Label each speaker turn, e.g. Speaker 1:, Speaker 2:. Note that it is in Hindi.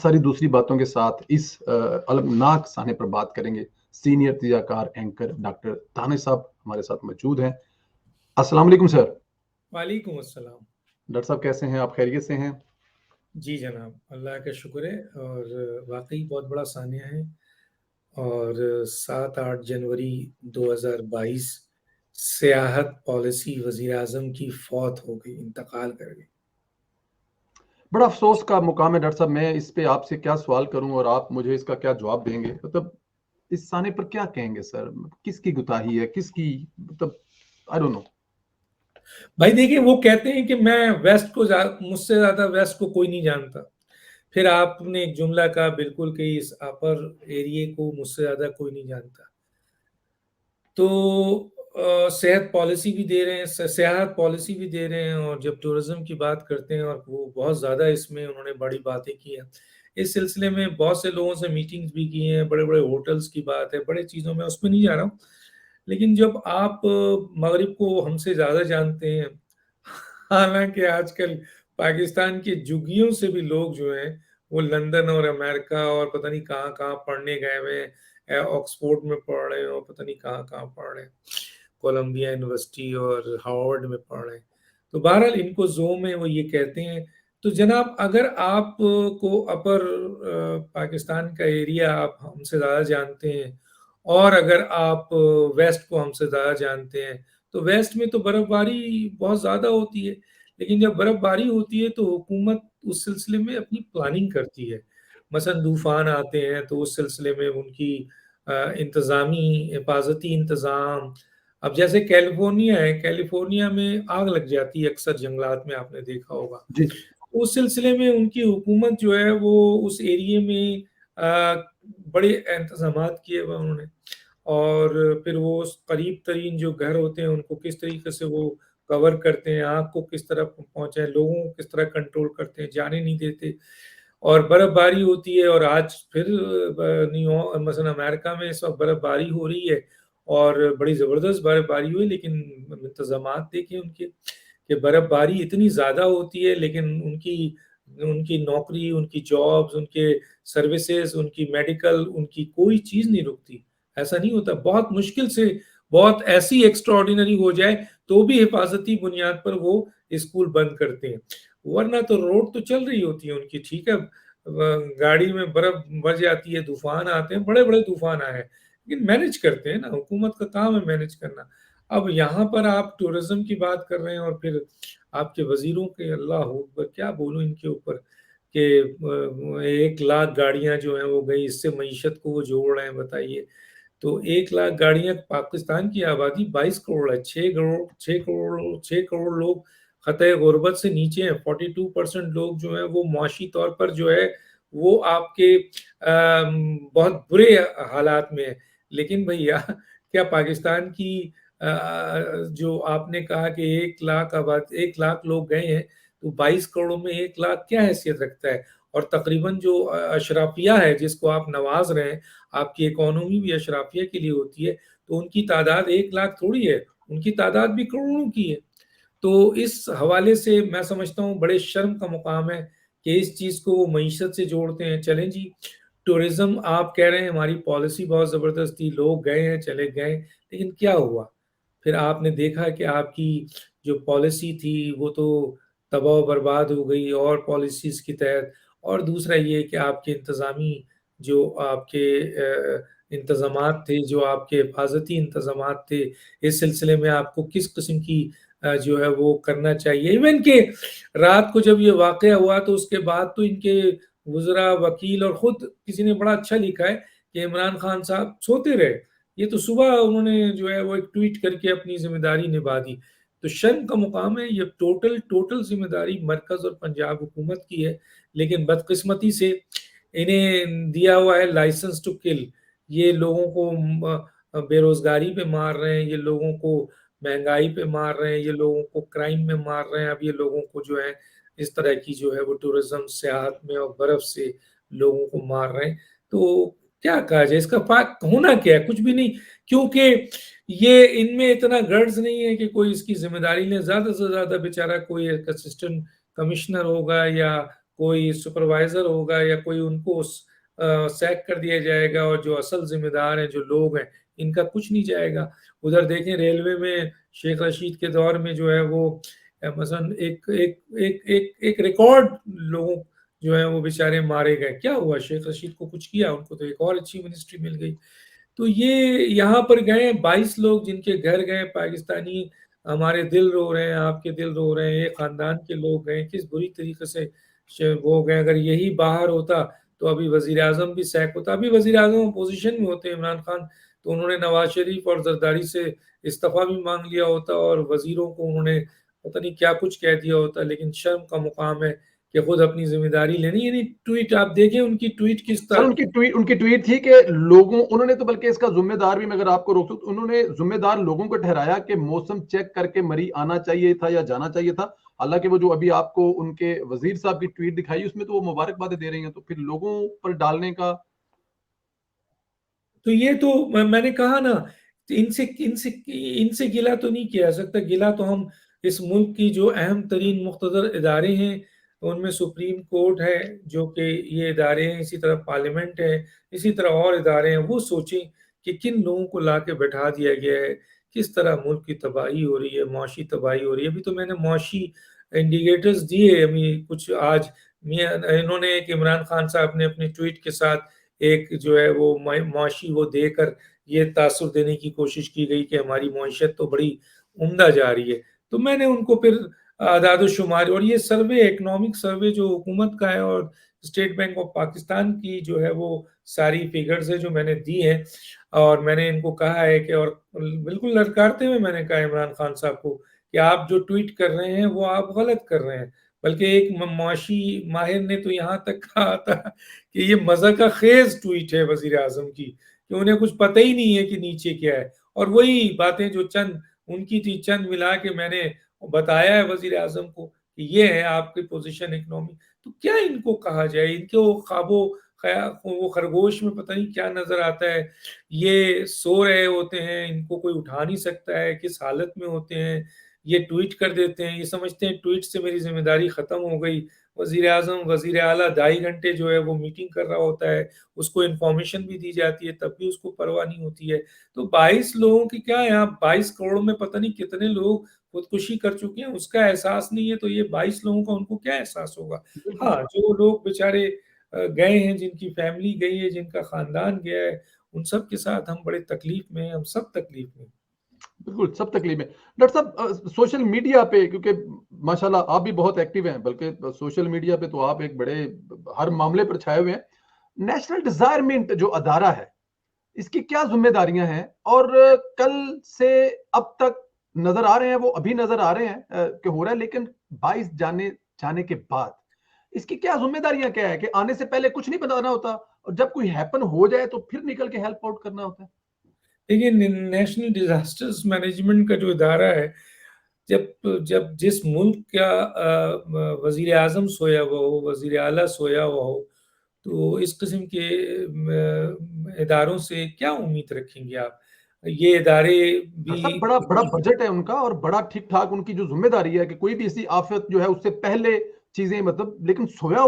Speaker 1: सारी दूसरी बातों के साथ इस अलमनाक साने पर बात करेंगे। सीनियर तजज़ियाकार एंकर डॉक्टर ताने साहब हमारे साथ मौजूद हैं। अस्सलाम वालेकुम सर।
Speaker 2: वालेकुम अस्सलाम।
Speaker 1: डॉक्टर साहब कैसे हैं आप? खैरियत से हैं?
Speaker 2: जी जनाब, अल्लाह का शुक्र है और वाक़ई बहुत बड़ा सानिया है और 7-8 जनवरी 2022 सियाहत पॉलिसी वज़ीर-ए-आज़म की फ़ौत हो गई, इंतकाल कर गई।
Speaker 1: बड़ा अफ़सोस का मुकाम है डॉक्टर साहब, मैं इस पे आपसे क्या सवाल करूँ और आप मुझे इसका क्या जवाब देंगे? मतलब इस साने पर क्या कहेंगे सर? किसकी कोताही है? किसकी मतलब आई डोंट नो।
Speaker 2: भाई देखिए, वो कहते हैं कि मैं वेस्ट को मुझसे ज़्यादा वेस्ट को कोई नहीं जानता। फिर आपने एक जुमला कहा बिल्कुल कि इस अपर एरिये को मुझसे ज़्यादा कोई नहीं जानता। तो सेहत पॉलिसी भी दे रहे हैं, सियाहत पॉलिसी भी दे रहे हैं और जब टूरिज़्म की बात करते हैं और वो बहुत ज़्यादा इसमें उन्होंने बड़ी बातें की हैं। इस सिलसिले में बहुत से लोगों से मीटिंग्स भी की हैं, बड़े-बड़े होटल्स की बात है, बड़ी चीज़ों में उसमें नहीं जा रहा हूँ। लेकिन जब आप मगरिब को हमसे ज़्यादा जानते हैं, हालाँकि आजकल पाकिस्तान के झुग्गियों से भी लोग जो हैं, वो लंदन और अमेरिका और पता नहीं कहाँ-कहाँ पढ़ने गए हुए हैं। ऑक्सफोर्ड में पढ़ रहे हैं और पता नहीं कहाँ-कहाँ पढ़ रहे हैं। कोलंबिया यूनिवर्सिटी और हार्वर्ड में पढ़ रहे हैं। तो बहरहाल इनको ज़ोम है, वो ये कहते हैं। तो जनाब अगर आप को अपर पाकिस्तान का एरिया आप हमसे ज़्यादा जानते हैं और अगर आप वेस्ट को हमसे ज़्यादा जानते हैं, तो वेस्ट में तो बर्फ़बारी बहुत ज़्यादा होती है। लेकिन जब बर्फ़बारी होती है तो हुकूमत उस सिलसिले में अपनी प्लानिंग करती है। मसलन तूफ़ान आते हैं तो उस सिलसिले में उनकी इंतज़ामी हिफाज़ती इंतज़ाम। अब जैसे कैलिफ़ोर्निया है, कैलिफ़ोर्निया में आग लग जाती है अक्सर जंगलात में, आपने देखा होगा।
Speaker 1: जी।
Speaker 2: उस सिलसिले में उनकी हुकूमत जो है वो उस एरिये में बड़े इंतज़ामात किए हुए उन्होंने और फिर वो उस करीब-तरीन जो घर होते हैं उनको किस तरीके से वो कवर करते हैं, आग को किस तरह पहुँचाएँ, लोगों को किस तरह कंट्रोल करते हैं, जाने नहीं देते। और बर्फबारी होती है और आज फिर मसलन अमेरिका में इस वक़्त बर्फबारी हो रही है और बड़ी ज़बरदस्त बर्फबारी हुई, लेकिन इंतज़ामात देखिए उनके कि बर्फबारी इतनी ज़्यादा होती है लेकिन उनकी उनकी नौकरी, उनकी जॉब्स, उनके सर्विसेज़, उनकी मेडिकल, उनकी कोई चीज़ नहीं रुकती। ऐसा नहीं होता, बहुत मुश्किल से बहुत ऐसी एक्स्ट्राऑर्डिनरी हो जाए तो भी हिफाज़ती बुनियाद पर वो स्कूल बंद करते हैं। वरना तो रोड तो चल रही होती है उनकी, ठीक है। गाड़ी में बर्फ भर जाती है, तूफ़ान आते हैं, बड़े-बड़े तूफ़ान आए हैं, लेकिन मैनेज करते हैं ना, हुकूमत का काम है मैनेज करना। अब यहाँ पर आप टूरिज़्म की बात कर रहे हैं और फिर आपके वज़ीरों के अल्लाह अकबर, क्या बोलूँ इनके ऊपर कि 1 लाख गाड़ियाँ जो हैं वो गई, इससे मईशत को वो जोड़ रहे हैं, बताइए। तो 1 लाख गाड़ियाँ, पाकिस्तान की आबादी 22 करोड़ है, 6 करोड़ लोग खतरे गुर्बत से नीचे हैं, 42% लोग जो हैं वो मुआशी तौर पर जो है वो आपके बहुत बुरे हालात में हैं। लेकिन भैया क्या पाकिस्तान की जो आपने कहा कि 1 लाख लोग गए हैं, तो 22 करोड़ में 1 लाख क्या हैसियत रखता है? और तकरीबन जो अशराफिया है जिसको आप नवाज़ रहे हैं, आपकी इकोनॉमी भी अशराफिया के लिए होती है, तो उनकी तादाद 1 लाख थोड़ी है, उनकी तादाद भी करोड़ों की है। तो इस हवाले से मैं समझता हूँ बड़े शर्म का मुकाम है कि इस चीज़ को वो मईशत से जोड़ते हैं। चलें जी, टूरिज़्म आप कह रहे हैं हमारी पॉलिसी बहुत ज़बरदस्त थी, लोग गए हैं, चले गए, लेकिन क्या हुआ? फिर आपने देखा कि आपकी जो पॉलिसी थी वो तो तबाह-बर्बाद हो गई और पॉलिसीज़ के तहत। और दूसरा ये कि आपके इंतज़ामी जो आपके इंतज़ामात थे, जो आपके हिफाज़ती इंतज़ामात थे, इस सिलसिले में आपको किस किस्म की जो है वो करना चाहिए। इवन कि रात को जब ये वाक़या हुआ तो उसके बाद तो इनके वज़रा, वकील और खुद किसी ने बड़ा अच्छा लिखा है कि इमरान खान साहब सोते रहे। ये तो सुबह उन्होंने जो है वो एक ट्वीट करके अपनी ज़िम्मेदारी निभा दी। तो शर्म का मुकाम है, ये टोटल ज़िम्मेदारी मरकज़ और पंजाब हुकूमत की है। लेकिन बदकिस्मती से इन्हें दिया हुआ है लाइसेंस टू किल। ये लोगों को बेरोज़गारी पे मार रहे हैं, ये लोगों को महँगाई पे मार रहे हैं, ये लोगों को क्राइम में मार रहे हैं, अब ये लोगों को जो है इस तरह की जो है वो टूरिज़्म, सियाहत में और बर्फ़ से लोगों को मार रहे हैं। तो क्या कहा जाए, इसका होना क्या है? कुछ भी नहीं, क्योंकि ये इनमें इतना गट्स नहीं है कि कोई इसकी ज़िम्मेदारी ले। ज़्यादा से ज़्यादा बेचारा कोई एक असिस्टेंट कमिश्नर होगा या कोई सुपरवाइज़र होगा या कोई उनको सैक कर दिया जाएगा और जो असल ज़िम्मेदार हैं, जो लोग हैं, इनका कुछ नहीं जाएगा। उधर देखें रेलवे में शेख रशीद के दौर में जो है वो मसलन एक एक एक एक एक रिकॉर्ड लोगों जो है वो बेचारे मारे गए। क्या हुआ? शेख रशीद को कुछ किया? उनको तो एक और अच्छी मिनिस्ट्री मिल गई। तो ये यहाँ पर गए 22 लोग जिनके घर गए पाकिस्तानी, हमारे दिल रो रहे हैं, आपके दिल रो रहे हैं, एक खानदान के लोग गए, किस बुरी तरीके से वो गए। अगर यही बाहर होता तो अभी वजीर आजम भी सैक होता। अभी वजीर आजम अपोजिशन में होते इमरान खान, तो उन्होंने नवाज शरीफ और जरदारी से इस्तीफा भी मांग लिया होता और वजीरों को उन्होंने पता नहीं क्या कुछ कह दिया होता। लेकिन शर्म का मुकाम है कि खुद अपनी जिम्मेदारी लेनी। यानी ट्वीट आप देखें उनकी ट्वीट किस
Speaker 1: सर
Speaker 2: तरह।
Speaker 1: उनकी ट्वीट थी कि लोगों, उन्होंने तो बल्कि इसका जिम्मेदार भी, मैं अगर आपको रोक सकूं, उन्होंने जिम्मेदार लोगों को ठहराया कि मौसम चेक करके मरी आना चाहिए था या जाना चाहिए था। हालांकि वो जो अभी आपको उनके वजीर साहब की ट्वीट दिखाई उसमें तो वो मुबारकबाद दे रही हैं, तो फिर लोगों पर डालने का।
Speaker 2: तो ये तो मैंने कहा ना, इनसे इनसे इनसे गिला तो नहीं किया जा सकता। गिला तो हम इस मुल्क की जो अहम तरीन मुख्तदर इदारे हैं उनमें सुप्रीम कोर्ट है, जो कि ये इदारे हैं, इसी तरह पार्लियामेंट है, इसी तरह और इदारे हैं, वो सोचें कि किन लोगों को ला के बैठा दिया गया है, किस तरह मुल्क की तबाही हो रही है, मुआशी तबाही हो रही है। अभी तो मैंने मुआशी इंडिकेटर्स दिए अभी कुछ आज। इन्होंने एक इमरान खान साहब ने अपने ट्वीट के साथ एक जो है वो मुआशी वो देकर ये तासुर देने की कोशिश की गई कि हमारी मुआशत तो बड़ी उम्दा जा रही है। तो मैंने उनको फिर आदाद शुमार और ये सर्वे, इकोनॉमिक सर्वे जो हुकूमत का है और स्टेट बैंक ऑफ पाकिस्तान की जो है वो सारी फिगर्स है जो मैंने दी है, और मैंने इनको कहा है कि, और बिल्कुल ललकारते हुए मैंने कहा इमरान खान साहब को कि आप जो ट्वीट कर रहे हैं वो आप गलत कर रहे हैं। बल्कि एक मुआशी माहिर ने तो यहाँ तक कहा था कि ये मजा का खेज ट्वीट है वजीर आजम की, कि उन्हें कुछ पता ही नहीं है कि नीचे क्या है। और वही बातें जो चंद उनकी थी, चंद मिला के मैंने बताया है वजीर आजम को कि ये है आपकी पोजीशन इकोनॉमी। तो क्या इनको कहा जाए? इनके वो ख्वाबों वो खरगोश में पता नहीं क्या नजर आता है। ये सो रहे होते हैं, इनको कोई उठा नहीं सकता है, किस हालत में होते हैं। ये ट्वीट कर देते हैं, ये समझते हैं ट्वीट से मेरी जिम्मेदारी खत्म हो गई। वजीर आजम, वजीर आला 2.5 घंटे जो है वो मीटिंग कर रहा होता है, उसको इन्फॉर्मेशन भी दी जाती है, तब भी उसको परवाह नहीं होती है। तो 22 लोगों की क्या है, आप 22 करोड़ में पता नहीं कितने लोग खुदकुशी कर चुके हैं, उसका एहसास नहीं है, तो ये 22 लोगों का उनको क्या एहसास होगा?
Speaker 1: बिल्कुल
Speaker 2: हाँ, जो लोग बेचारे गए हैं, जिनकी फैमिली गई है, जिनका खानदान गया है, उन सब के साथ हम बड़े तकलीफ में हैं, हम सब तकलीफ में हैं।
Speaker 1: बिल्कुल सब तकलीफ में। डॉक्टर साहब सोशल मीडिया पे, क्योंकि माशाल्लाह आप भी बहुत एक्टिव हैं, बल्कि सोशल मीडिया पे तो आप एक बड़े हर मामले पर छाए हुए हैं। नेशनल डिजायरमेंट जो अदारा है, इसकी क्या जिम्मेदारियां हैं, और कल से अब तक नजर आ रहे हैं, वो अभी नजर आ रहे हैं कि हो रहा है, लेकिन 22 जाने जाने के बाद इसकी क्या जिम्मेदारियां क्या है कि आने से पहले कुछ नहीं बताना होता, और जब कोई हैपन हो जाए तो फिर निकल के हेल्प आउट करना होता है।
Speaker 2: देखिए, नेशनल डिजास्टर्स मैनेजमेंट का जो इदारा है, जब जब जिस मुल्क का वजीर आजम सोया हुआ हो, वजीर आला सोया हुआ हो, तो इस किस्म के इदारों से क्या उम्मीद रखेंगे आप? ये इदारे भी
Speaker 1: सब बड़ा बड़ा बजट है उनका, और बड़ा ठीक ठाक उनकी जो जिम्मेदारी है कि कोई भी ऐसी आफत जो है उससे पहले चीजें, मतलब, लेकिन सोया